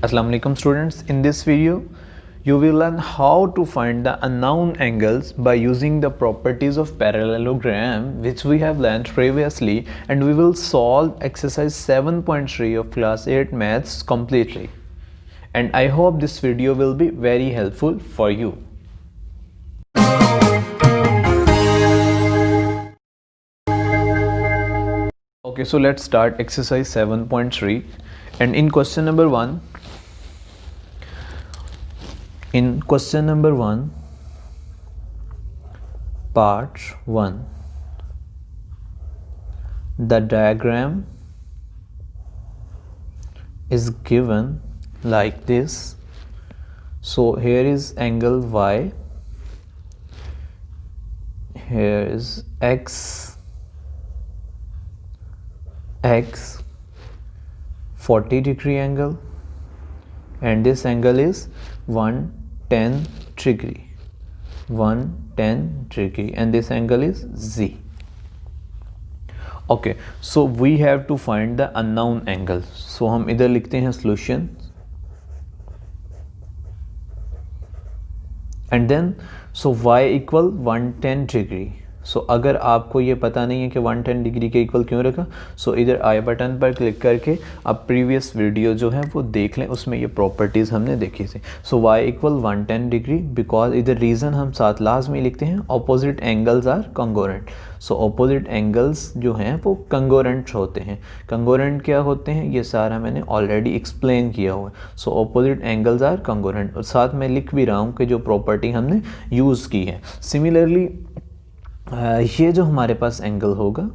Assalamu alaikum students. In this video you will learn how to find the unknown angles by using the properties of parallelogram which we have learned previously, and we will solve exercise 7.3 of class 8 maths completely, and I hope this video will be very helpful for you. Okay, so let's start exercise 7.3, and in question number 1, part 1, the diagram is given like this. So here is angle Y, here is X 40 degree angle, and this angle is 110 degree, and this angle is Z. Okay, so we have to find the unknown angle. So हम इधर लिखते हैं solution, and then so y equal 110 degree. सो अगर आपको ये पता नहीं है कि 110 डिग्री के इक्वल क्यों रखा, सो इधर आई बटन पर क्लिक करके आप प्रीवियस वीडियो जो है वो देख लें, उसमें ये प्रॉपर्टीज़ हमने देखी थी. So y equal 110 degree, because इधर रीज़न हम साथ लाजमी लिखते हैं, opposite angles are congruent. So opposite angles जो हैं वो कंगोरेंट होते हैं. कंगोरेंट क्या होते हैं ये सारा मैंने ऑलरेडी एक्सप्लेन किया हुआ है. So opposite angles are congruent, और साथ में लिख भी रहा हूँ कि जो प्रॉपर्टी हमने यूज़ की है. सिमिलरली ये जो हमारे पास एंगल होगा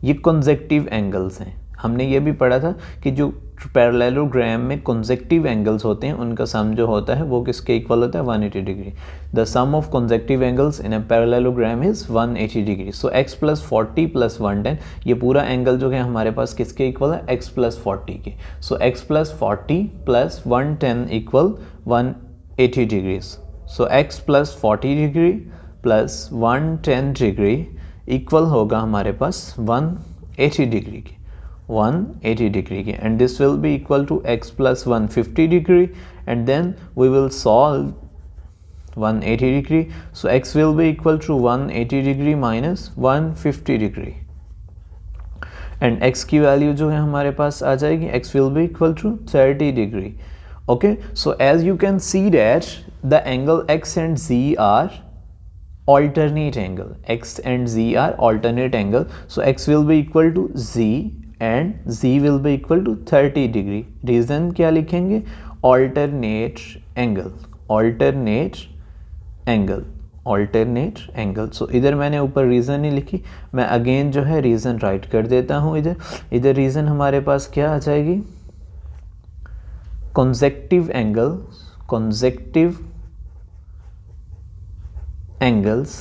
ये कॉन्जेक्टिव एंगल्स हैं. हमने ये भी पढ़ा था कि जो पैरेललोग्राम में कॉन्जेक्टिव एंगल्स होते हैं उनका सम जो होता है वो किसके इक्वल होता है, 180 degree. The sum of consecutive angles in a parallelogram is 180 degree. So x + 40 + 110, ये पूरा एंगल जो है हमारे पास किसके इक्वल है, x + 40 के. So x + 40 + 110 equal 180 degrees. So x + 40 degree plus 110 degree equal होगा हमारे पास 180 डिग्री की, 180 डिग्री की, and this will be equal to x + 150 degree, and then we will solve 180 degree. So x will be equal to 180 degree minus 150 degree, and x की value जो है हमारे पास आ जाएगी, x will be equal to 30 degree. Okay, so as you can see that the angle x and z are alternate angle. X and Z are alternate angle. So X will be equal to Z and Z will be equal to 30 degree. Reason क्या लिखेंगे, alternate angle, alternate angle, alternate angle. So इधर मैंने ऊपर reason नहीं लिखी, मैं again जो है रीज़न राइट कर देता हूँ. इधर रीज़न हमारे पास क्या आ जाएगी, consecutive angle, consecutive angles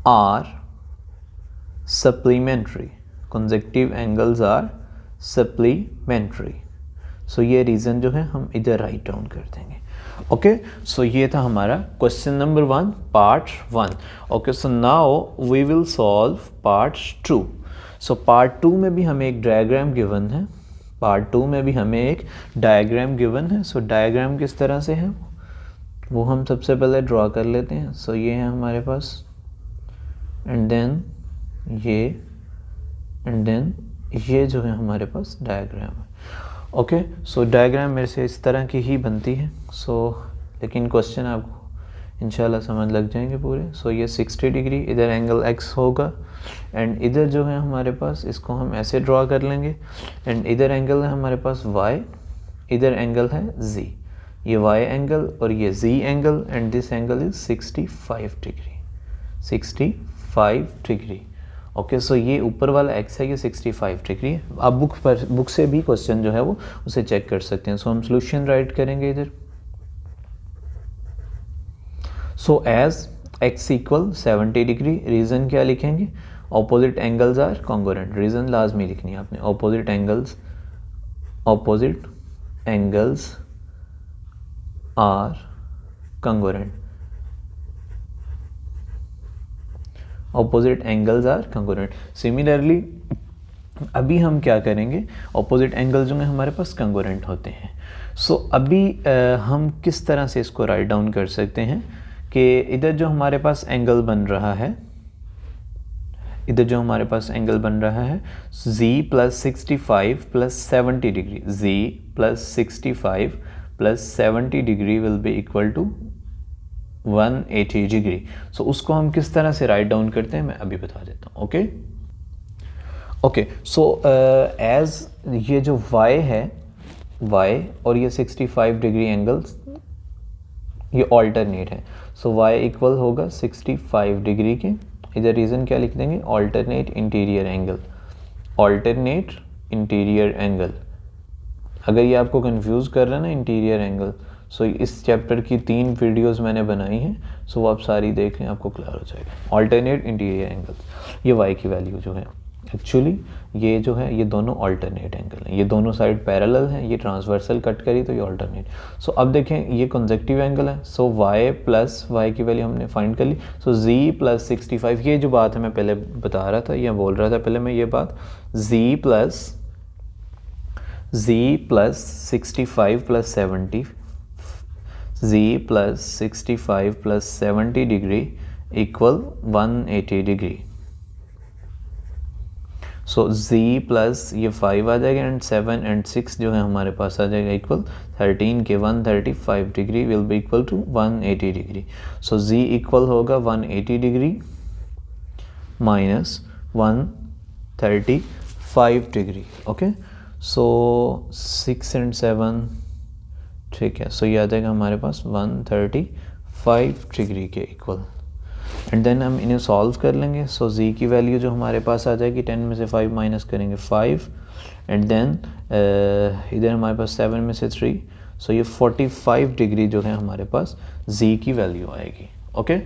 are supplementary. Consecutive angles are supplementary. So ये रीज़न जो है हम इधर राइट डाउन कर देंगे. ओके, सो ये था हमारा question number 1 part 1. Okay, so now we will solve part 2. So part 2 में भी हमें एक डायग्राम गिवन है, पार्ट 2 में भी हमें एक डायग्राम गिवन है. सो डायग्राम किस तरह से है वो हम सबसे पहले ड्रॉ कर लेते हैं. सो ये है हमारे पास, एंड देन ये जो है हमारे पास डायग्राम है. ओके, सो डायग्राम मेरे से इस तरह की ही बनती है. सो लेकिन क्वेश्चन आपको इंशाल्लाह समझ लग जाएंगे पूरे. सो ये 60 डिग्री, इधर एंगल x होगा, एंड इधर जो है हमारे पास इसको हम ऐसे ड्रॉ कर लेंगे, एंड इधर एंगल है हमारे पास y, इधर एंगल है z. ये y एंगल और ये z angle, and this angle is 65 degree, 65 degree. Okay, so ये ऊपर वाला x है, ये 65 डिग्री है. आप बुक से भी क्वेश्चन जो है वो उसे चेक कर सकते हैं. सो हम सोल्यूशन राइट करेंगे इधर. So as x equal 70 degree, reason क्या लिखेंगे, opposite angles are congruent. Reason लाजमी लिखनी है आपने, ऑपोजिट एंगल्स are congruent. Opposite angles are congruent. Similarly, अभी हम क्या करेंगे, ऑपोजिट एंगल जो हैं हमारे पास कंग्रुएंट होते हैं। सो अभी हम किस तरह से इसको राइट डाउन कर सकते हैं कि इधर जो हमारे पास एंगल बन रहा है, इधर जो हमारे पास एंगल बन रहा है z + 65 + 70 degree, z + 65 + 70 degree will be equal to 180 degree. So उसको हम किस तरह से राइट डाउन करते हैं मैं अभी बता देता हूँ। ओके, सो एज ये जो y है, y और ये 65 डिग्री एंगल्स ये ऑल्टरनेट है। सो y इक्वल होगा 65 डिग्री के, इधर रीज़न क्या लिख देंगे, alternate interior angle, alternate interior angle. अगर ये आपको कंफ्यूज कर रहा है ना इंटीरियर एंगल, सो इस चैप्टर की 3 वीडियोस मैंने बनाई हैं, सो वो आप सारी देख लें, आपको क्लियर हो जाएगा। ऑल्टरनेट इंटीरियर एंगल, ये y की वैल्यू जो है, एक्चुअली ये जो है ये दोनों ऑल्टरनेट एंगल हैं, ये दोनों साइड पैरेलल हैं, ये ट्रांसवर्सल कट करी तो ये ऑल्टरनेट। सो अब देखें ये कंसेक्टिव एंगल है, सो y प्लस y की वैल्यू हमने फाइंड कर ली। सो z + 65, ये जो बात है मैं पहले बता रहा था या बोल रहा था पहले मैं ये बात, z + 65 + 70, z + 65 + 70 degree equal 180 degree. So z plus ये 5 आ जाएगा एंड 7 एंड 6 जो है हमारे पास आ जाएगा इक्वल 13 के 135 degree will be equal to 180 degree. So z equal होगा 180 degree minus 135 degree. Okay, so 6 and 7, ठीक है, सो ये आ जाएगा हमारे पास 135 डिग्री के इक्वल। एंड देन हम इन्हें सॉल्व कर लेंगे। सो z की वैल्यू जो हमारे पास आ जाएगी, 10 में से 5 माइनस करेंगे 5, एंड देन इधर हमारे पास 7 में से 3, सो ये 45 डिग्री जो है हमारे पास z की वैल्यू आएगी। Okay,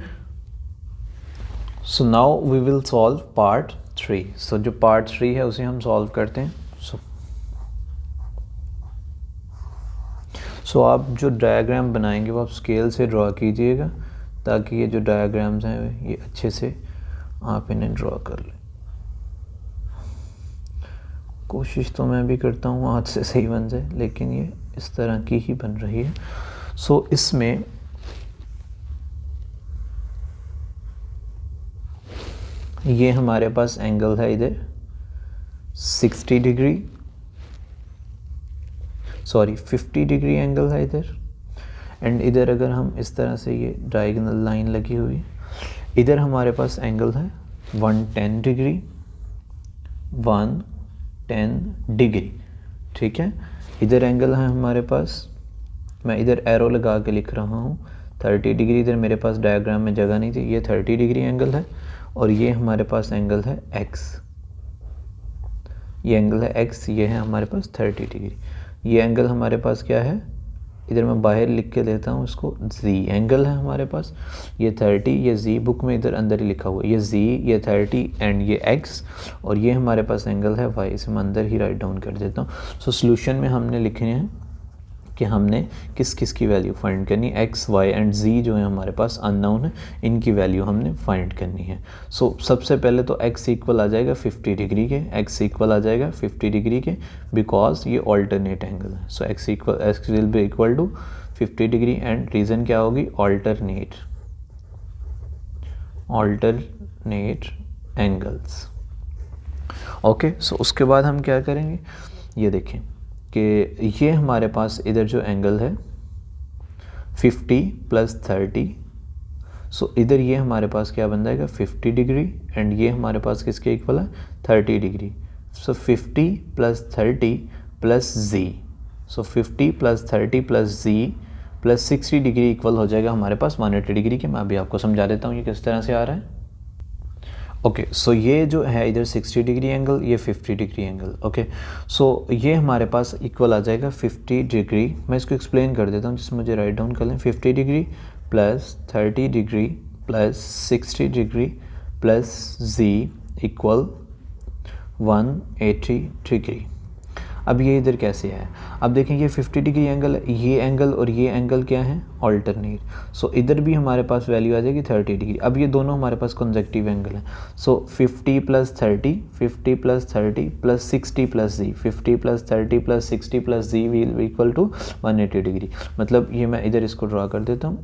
so now we will solve part 3। So जो पार्ट 3 है उसे हम सॉल्व करते हैं। सो आप जो डायग्राम बनाएंगे वो आप स्केल से ड्रॉ कीजिएगा, ताकि ये जो डायग्राम्स हैं ये अच्छे से आप इन्हें ड्रॉ कर लें। कोशिश तो मैं भी करता हूँ आज से सही बन जाए, लेकिन ये इस तरह की ही बन रही है। सो इसमें ये हमारे पास एंगल है इधर 50 डिग्री एंगल है इधर, एंड इधर अगर हम इस तरह से ये डायगोनल लाइन लगी हुई है, इधर हमारे पास एंगल है 110 डिग्री, ठीक है। इधर एंगल है हमारे पास, मैं इधर एरो लगा के लिख रहा हूँ 30 डिग्री, इधर मेरे पास डायग्राम में जगह नहीं थी, ये 30 डिग्री एंगल है, और ये हमारे पास एंगल है x, ये एंगल है x, ये है हमारे पास 30 डिग्री। ये एंगल हमारे पास क्या है, इधर मैं बाहर लिख के देता हूँ इसको, z एंगल है हमारे पास, ये 30, ये z बुक में इधर अंदर ही लिखा हुआ है, ये z, ये 30 एंड ये x, और ये हमारे पास एंगल है y, इसे मैं अंदर ही राइट डाउन कर देता हूँ। सो सोल्यूशन में हमने लिखे हैं कि हमने किस किस की वैल्यू फाइंड करनी, x, y एंड z जो है हमारे पास अननोन है, इनकी वैल्यू हमने फाइंड करनी है। सो सबसे पहले तो x इक्वल आ जाएगा 50 डिग्री के, x इक्वल आ जाएगा 50 डिग्री के, बिकॉज ये ऑल्टरनेट एंगल है। So x will be equal to 50 degree, and reason क्या होगी, ऑल्टरनेट एंगल्स। ओके, सो उसके बाद हम क्या करेंगे, ये देखें कि ये हमारे पास इधर जो एंगल है 50 + 30, सो इधर ये हमारे पास क्या बन जाएगा 50 डिग्री, एंड ये हमारे पास किसके इक्वल है 30 डिग्री। सो 50 + 30 + z, सो 50 + 30 + z + 60 डिग्री इक्वल हो जाएगा हमारे पास 180 डिग्री के। मैं अभी आपको समझा देता हूँ ये किस तरह से आ रहा है। ओके, सो ये जो है इधर 60 डिग्री एंगल, ये 50 डिग्री एंगल। ओके, सो ये हमारे पास इक्वल आ जाएगा 50 डिग्री, मैं इसको एक्सप्लेन कर देता हूँ जिसमें मुझे राइट डाउन कर लें, 50 degree + 30 degree + 60 degree + z equal 180 degree. अब ये इधर कैसे आया, अब देखें ये 50 डिग्री एंगल है, ये एंगल और ये एंगल क्या है, ऑल्टरनेट। सो इधर भी हमारे पास वैल्यू आ जाएगी 30 डिग्री। अब ये दोनों हमारे पास कंसेक्टिव एंगल है। सो 50 + 30, 50 + 30 + 60 + z, 50 + 30 + 60 + z will equal to 180 degree. मतलब ये मैं इधर इसको ड्रा कर देता हूँ।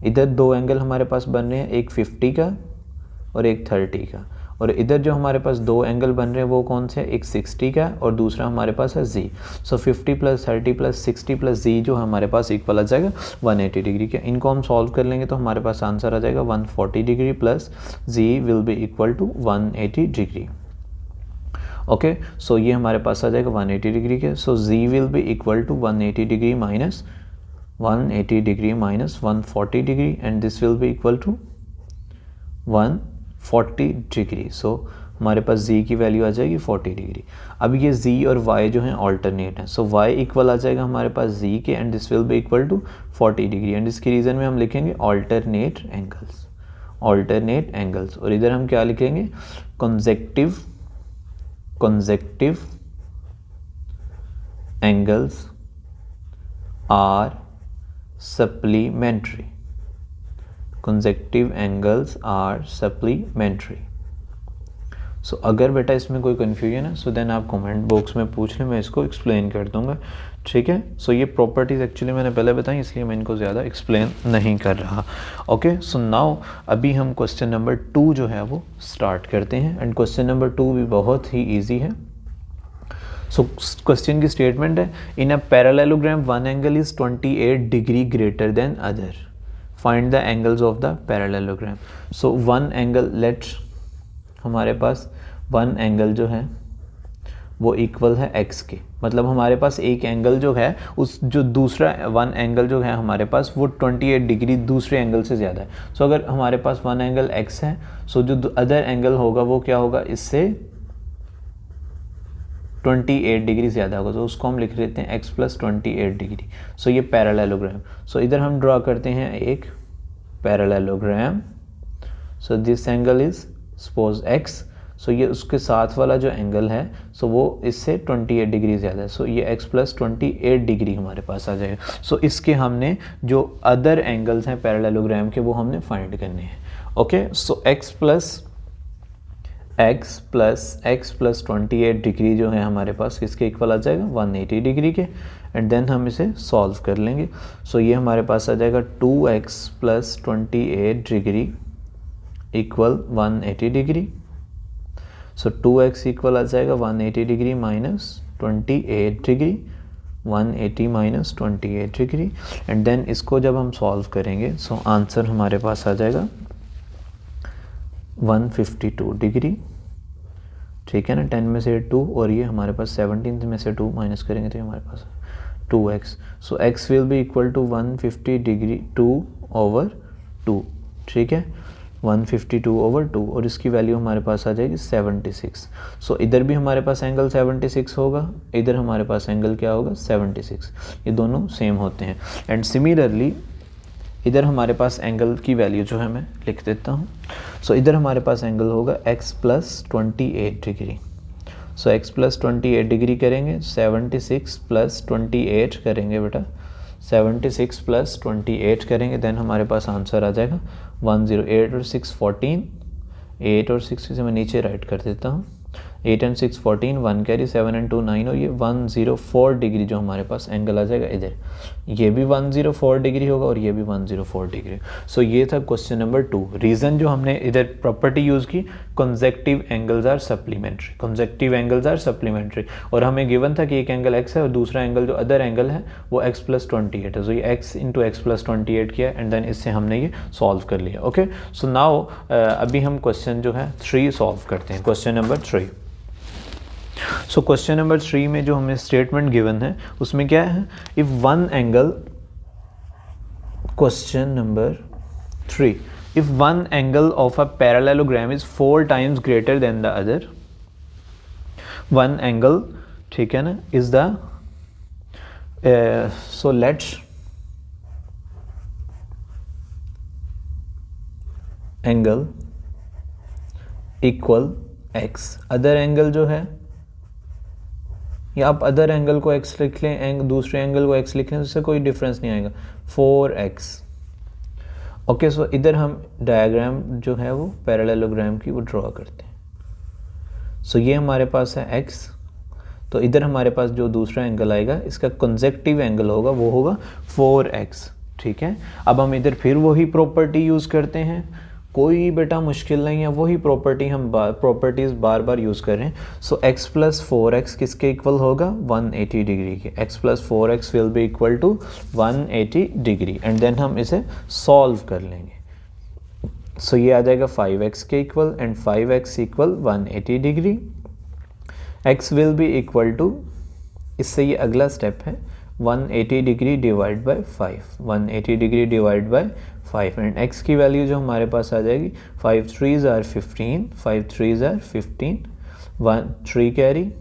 इधर दो एंगल हमारे पास बन रहे हैं, एक 50 का और एक 30 का, और इधर जो हमारे पास दो एंगल बन रहे हैं वो कौन से हैं, एक 60 का और दूसरा हमारे पास है z। सो 50 + 30 + 60 + z जो हमारे पास इक्वल आ जाएगा 180 डिग्री के। इनको हम सॉल्व कर लेंगे तो हमारे पास आंसर आ जाएगा 140 degree plus z will be equal to 180 degree. Okay, so ये हमारे पास आ जाएगा 180 डिग्री के। So z will be equal to 180 degree minus 180 degree minus 140 degree and this will be equal to 140 degree. So हमारे पास z की value आ जाएगी 40 डिग्री। अब ये z और y जो हैं ऑल्टरनेट हैं, सो y इक्वल आ जाएगा हमारे पास z के and this will be equal to 40 degree and इसके रीज़न में हम लिखेंगे ऑल्टरनेट एंगल्स, ऑल्टरनेट एंगल्स। और इधर हम क्या लिखेंगे, consecutive angles are supplementary, consecutive angles are supplementary. So अगर बेटा इसमें कोई कन्फ्यूजन है सो देन आप कमेंट बॉक्स में पूछ लें, मैं इसको एक्सप्लेन कर दूंगा, ठीक है। सो ये प्रॉपर्टीज़ एक्चुअली मैंने पहले बताई इसलिए मैं इनको ज़्यादा एक्सप्लेन नहीं कर रहा। ओके, सो नाउ अभी हम क्वेश्चन नंबर 2 जो है वो स्टार्ट करते हैं एंड क्वेश्चन नंबर 2 भी बहुत ही ईजी है। सो क्वेश्चन की स्टेटमेंट है, in a parallelogram one angle is 28 degree greater than other, find the angles of the parallelogram. So one angle, let's हमारे पास वन एंगल जो है वो इक्वल है x के, मतलब हमारे पास एक एंगल जो है उस जो दूसरा वन एंगल जो है हमारे पास वो 28 डिग्री दूसरे एंगल से ज़्यादा है। सो अगर हमारे पास वन एंगल x है सो जो अदर एंगल होगा वो क्या होगा, इससे 28 डिग्री ज़्यादा होगा, तो उसको हम लिख लेते हैं x + 28 डिग्री। सो ये पैरेललोग्राम। सो इधर हम ड्रा करते हैं एक parallelogram. So this angle is suppose x, सो ये उसके साथ वाला जो एंगल है सो वो इससे 28 डिग्री ज़्यादा है, सो ये x + 28 डिग्री हमारे पास आ जाएगा। सो इसके हमने जो अदर एंगल्स हैं पैरेललोग्राम के वो हमने फाइंड करने हैं। ओके, सो x + 28 डिग्री जो है हमारे पास किसके इक्वल आ जाएगा, 180 डिग्री के, एंड देन हम इसे सॉल्व कर लेंगे। सो ये हमारे पास आ जाएगा 2x + 28 degree equal 180 degree. So 2x equal आ जाएगा 180 डिग्री माइनस 28 डिग्री, 180 माइनस 28 डिग्री, एंड देन इसको जब हम सॉल्व करेंगे सो आंसर हमारे पास आ जाएगा 152 डिग्री, ठीक है ना। 10 में से 2 और ये हमारे पास 17 में से 2 माइनस करेंगे तो हमारे पास 2x। So x will be equal to 150 degree 2/2, ठीक है, 152/2 और इसकी वैल्यू हमारे पास आ जाएगी 76। सो इधर भी हमारे पास एंगल 76 होगा, इधर हमारे पास एंगल क्या होगा 76, ये दोनों सेम होते हैं। एंड सिमिलरली इधर हमारे पास एंगल की वैल्यू जो है मैं लिख देता हूँ। सो इधर हमारे पास एंगल होगा x + 28 degree. So x + 28 degree करेंगे, 76 + 28 करेंगे बेटा, 76 + 28 करेंगे, देन हमारे पास आंसर आ जाएगा 108 और 6 14, 8 और 6 से मैं नीचे राइट कर देता हूँ, 8 and 6 14, 1 कैरी, 7 and 2 9 और ये 104 डिग्री जो हमारे पास एंगल आ जाएगा इधर, ये भी 104 डिग्री होगा और ये भी 104 डिग्री। सो ये था क्वेश्चन नंबर 2। रीज़न जो हमने इधर प्रॉपर्टी यूज़ की, consecutive angles are supplementary, consecutive angles are supplementary, और हमें गिवन था कि एक एंगल x है और दूसरा एंगल जो अदर एंगल है वो x + 28 है। सो ये x × x + 28 किया एंड देन इससे हमने ये सॉल्व कर लिया। ओके, सो नाउ अभी हम क्वेश्चन जो है 3 सॉल्व करते हैं, question number 3। So question number 3 में जो हमें स्टेटमेंट गिवन है उसमें क्या है, if one angle, question number 3, if one angle of a parallelogram is 4 times greater than the other, one angle, ठीक है ना, is the so let's angle equal x, other angle जो है या आप अदर एंगल को x लिख लें, दूसरे एंगल को x लिख लें, उससे कोई डिफरेंस नहीं आएगा, 4x। ओके, सो इधर हम डायग्राम जो है वो पैरेललोग्राम की वो ड्रॉ करते हैं। सो ये हमारे पास है x, तो इधर हमारे पास जो दूसरा एंगल आएगा इसका कंसेक्टिव एंगल होगा वो होगा 4x, ठीक है। अब हम इधर फिर वही प्रॉपर्टी यूज़ करते हैं, कोई बेटा मुश्किल नहीं है, वही प्रॉपर्टी हम प्रॉपर्टीज़ बार बार यूज़ कर रहे हैं। सो x प्लस 4x किसके इक्वल होगा, 180 डिग्री के। x plus 4x will be equal to 180 degree, and then हम इसे सॉल्व कर लेंगे। सो ये आ जाएगा 5x के equal, and 5x equal 180 degree. x will be equal to, इससे ये अगला स्टेप है, 180 degree divide by 5, 180 degree divide by 5, and x की वैल्यू जो हमारे पास आ जाएगी 5 3s are 15, 5 3s are 15, 1 3 carry,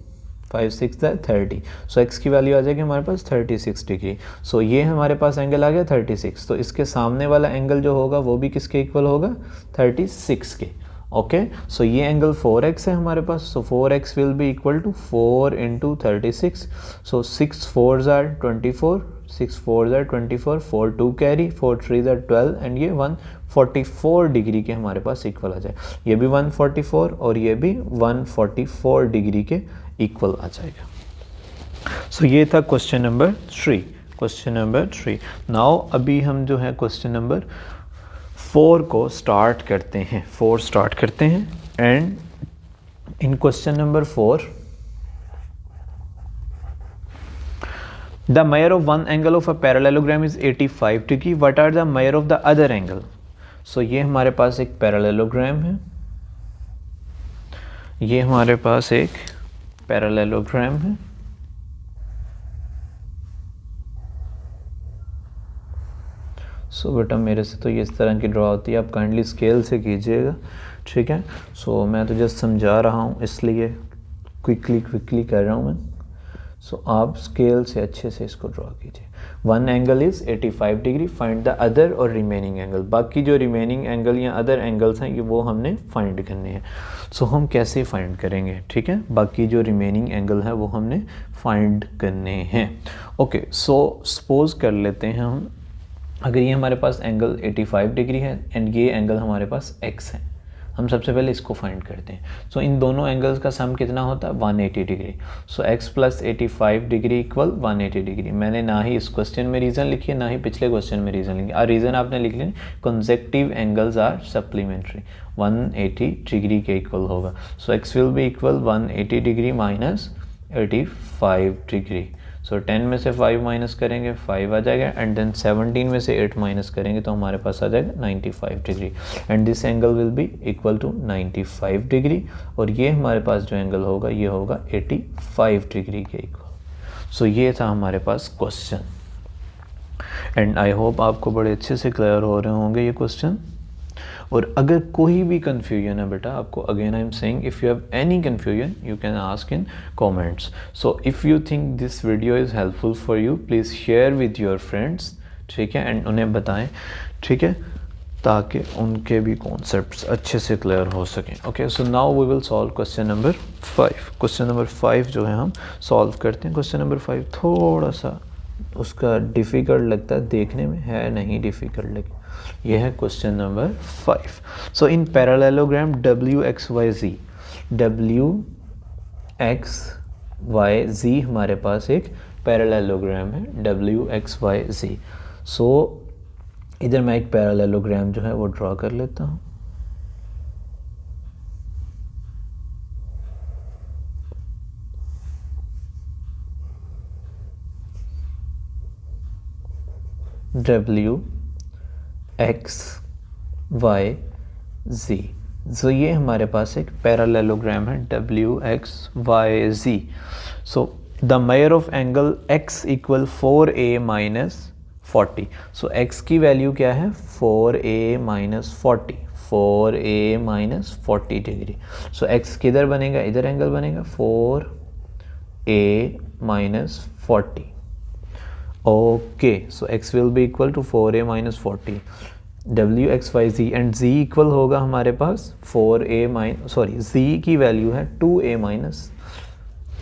5 6 are 30। So x की वैल्यू आ जाएगी हमारे पास 36 डिग्री। सो ये हमारे पास एंगल आ गया 36, तो इसके सामने वाला एंगल जो होगा वो भी किसके इक्वल होगा, 36 के। ओके, सो ये एंगल 4x है हमारे पास, so 4x will be equal to 4 into 36, so 6 4s are 24, 6 4s are 24, 4 2 carry, 4 3s are 12, and ये 144 डिग्री के हमारे पास इक्वल आ जाए। ये भी 144 और ये भी 144 डिग्री के इक्वल आ जाएगा। सो ये था question number 3, question number 3। Now अभी हम जो है क्वेश्चन नंबर 4 को स्टार्ट करते हैं, 4 स्टार्ट करते हैं, and in question number 4 the measure of one angle of a parallelogram is 85 degree, what are the measure of the other angle? सो ये हमारे पास एक पैरेललोग्राम है, ये हमारे पास एक पैरेललोग्राम है, सो बेटा मेरे से तो ये इस तरह की ड्रॉ होती है, आप काइंडली स्केल से कीजिएगा, ठीक है। सो मैं तो जस्ट समझा रहा हूँ इसलिए क्विकली कर रहा हूँ मैं। सो आप स्केल से अच्छे से इसको ड्रॉ कीजिए। One angle is 85 degree, find the other और रिमेनिंग एंगल। बाकी जो रिमेनिंग एंगल या अदर एंगल्स हैं ये वो हमने फाइंड करने हैं। सो हम कैसे फाइंड करेंगे, ठीक है, बाकी जो रिमेनिंग एंगल है वो हमने फाइंड करने हैं। ओके, सो सपोज कर लेते हैं हम, अगर ये हमारे पास एंगल 85 डिग्री है एंड ये एंगल हमारे पास x है, हम सबसे पहले इसको फाइंड करते हैं। सो इन दोनों एंगल्स का सम कितना होता है, 180 degree. So x plus 85 degree equal 180 degree. मैंने ना ही इस क्वेश्चन में रीज़न लिखी है ना ही पिछले क्वेश्चन में रीज़न लिखी है। रीज़न आपने लिख लिया, consecutive angles are supplementary, 180 degree के इक्वल होगा। So x will be equal 180 degree minus 85 degree. So 10 में से 5 माइनस करेंगे 5 आ जाएगा, एंड देन 17 में से 8 माइनस करेंगे तो हमारे पास आ जाएगा 95 degree, and this angle will be equal to 95 degree, और ये हमारे पास जो एंगल होगा ये होगा 85 डिग्री के इक्वल। सो ये था हमारे पास क्वेश्चन, एंड आई होप आपको बड़े अच्छे से क्लियर हो रहे होंगे ये क्वेश्चन। और अगर कोई भी कन्फ्यूजन है बेटा आपको, again I am saying, if you have any confusion you can ask in comments. So if you think this video is helpful for you, please share with your friends, ठीक है, and उन्हें बताएं, ठीक है, ताकि उनके भी कॉन्सेप्ट्स अच्छे से क्लियर हो सकें। Okay, so now we will solve question number 5। Question number 5 जो है हम सॉल्व करते हैं। क्वेश्चन नंबर 5 थोड़ा सा उसका डिफ़िकल्ट लगता है देखने में, है नहीं डिफ़िकल्ट, लेकिन यह है क्वेश्चन नंबर 5। सो इन पैरेललोग्राम WXYZ, WXYZ हमारे पास एक पैरेललोग्राम है WXYZ। सो इधर मैं एक पैरेललोग्राम जो है वो ड्रॉ कर लेता हूँ। WXYZ, सो ये हमारे पास एक पैरेललोग्राम है WXYZ। So the measure of angle x equal 4a minus 40। So x की वैल्यू क्या है, 4a minus 40, 4a minus 40 degree. So x किधर बनेगा, इधर एंगल बनेगा 4a minus 40। Okay, so x will be equal to 4a minus 40 WXYZ, and z equal होगा हमारे पास 4a माइनस, सॉरी z की वैल्यू है 2a माइनस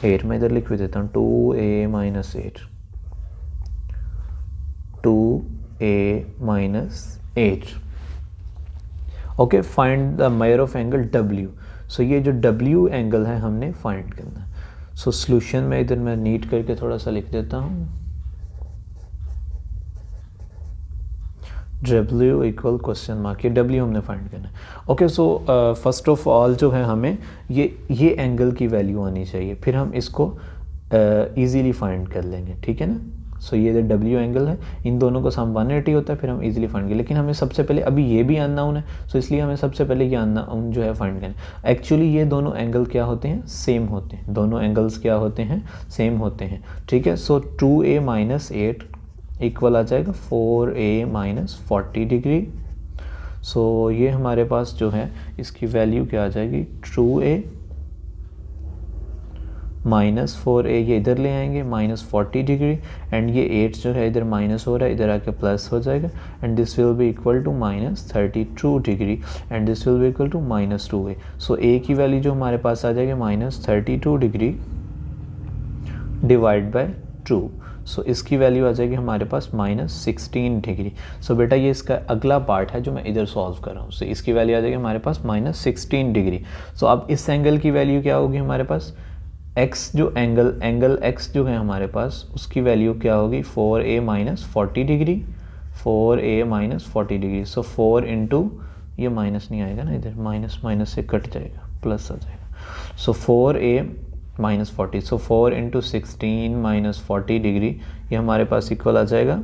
8 मैं इधर लिख भी देता हूँ, 2a minus 8, 2a minus 8। Okay, find the measure of angle W। सो ये जो W एंगल है हमने फाइंड करना है। सो सॉल्यूशन में इधर मैं नीट करके थोड़ा सा लिख देता हूँ, W इक्वल क्वेश्चन मार्क, ये W हमने फाइंड करना है। Okay, so first of all जो है हमें ये एंगल की वैल्यू आनी चाहिए, फिर हम इसको इजीली फाइंड कर लेंगे, ठीक है ना। सो ये जो W एंगल है, इन दोनों को सम 180 होता है, फिर हम इजीली फाइंड करें। लेकिन हमें सबसे पहले अभी ये भी अननोन है, सो इसलिए हमें सबसे पहले ये अननोन जो है फाइंड करना। एक्चुअली ये दोनों एंगल क्या होते हैं, सेम होते हैं, दोनों एंगल्स क्या होते हैं, सेम होते हैं, ठीक है। सो 2a माइनस 8 इक्वल आ जाएगा 4a माइनस 40 डिग्री। सो ये हमारे पास जो है इसकी वैल्यू क्या आ जाएगी, 2a माइनस 4a, ये इधर ले आएंगे माइनस 40 डिग्री, एंड ये 8 जो है इधर माइनस हो रहा है, इधर आके प्लस हो जाएगा, and this will be equal to minus 32 degree, and this will be equal to minus 2a। So a की वैल्यू जो हमारे पास आ जाएगी minus 32 degree divide by 2। So इसकी वैल्यू आ जाएगी हमारे पास माइनस 16 डिग्री। सो बेटा ये इसका अगला पार्ट है जो मैं इधर सॉल्व कर रहा हूँ। सो इसकी वैल्यू आ जाएगी हमारे पास माइनस 16 डिग्री। सो अब इस एंगल की वैल्यू क्या होगी हमारे पास, x जो एंगल x जो है हमारे पास, उसकी वैल्यू क्या होगी, 4a minus 40 degree, 4a minus 40 degree. So 4 into, ये माइनस नहीं आएगा ना इधर, माइनस माइनस से कट जाएगा, प्लस आ जाएगा। So 4a minus 40, so 4 into 16 minus 40 degree, ये हमारे पास इक्वल आ जाएगा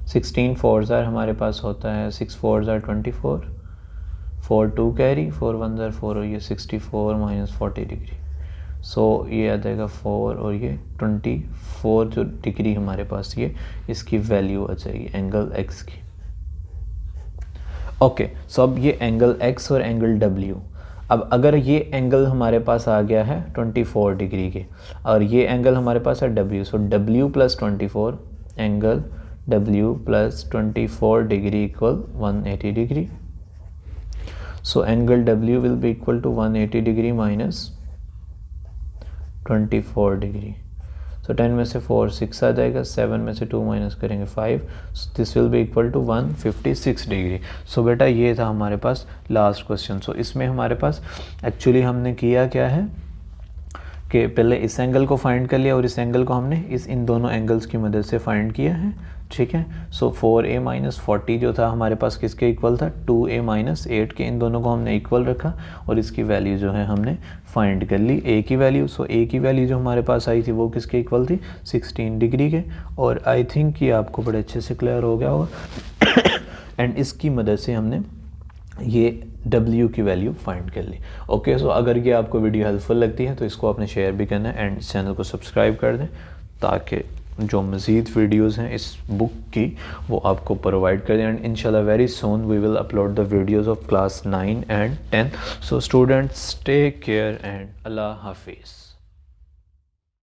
16 4 ज़ार हमारे पास होता है 6 4 ज़ार 24, 4 2 कैरी, 4 1 ज़ार 4 और ये 64 माइनस 40 डिग्री। सो ये आ जाएगा 4 और ये 24 जो डिग्री हमारे पास, ये इसकी वैल्यू आ जाएगी एंगल x की। ओके, सो अब ये एंगल x और एंगल W, अब अगर ये एंगल हमारे पास आ गया है 24 डिग्री के, और ये एंगल हमारे पास है W, so W plus 24, angle W plus 24 degree equal 180 degree. So angle W will be equal to 180 degree minus 24 degree. So 10 में से 4 6 आ जाएगा, 7 में से 2 माइनस करेंगे 5, this will be equal to 156 degree. So बेटा ये था हमारे पास लास्ट क्वेश्चन। सो इसमें हमारे पास एक्चुअली हमने किया क्या है कि पहले इस एंगल को फाइंड कर लिया और इस एंगल को हमने इन दोनों एंगल्स की मदद से फाइंड किया है, ठीक है। सो 4a माइनस 40 जो था हमारे पास किसके इक्वल था, 2a माइनस 8 के, इन दोनों को हमने इक्वल रखा और इसकी वैल्यू जो है हमने फाइंड कर ली, a की वैल्यू। सो a की वैल्यू जो हमारे पास आई थी वो किसके इक्वल थी, 16 डिग्री के, और आई थिंक ये आपको बड़े अच्छे से क्लियर हो गया होगा। एंड इसकी मदद से हमने ये W की वैल्यू फाइंड कर ली। ओके, सो अगर ये आपको वीडियो हेल्पफुल लगती है तो इसको आपने शेयर भी करना है, एंड इस चैनल को सब्सक्राइब कर दें ताकि जो मज़ीद वीडियोस हैं इस बुक की वो आपको प्रोवाइड कर दें। एंड इंशाल्लाह very soon we will upload the videos of class 9 and 10। So students take care and अल्लाह हाफिज़।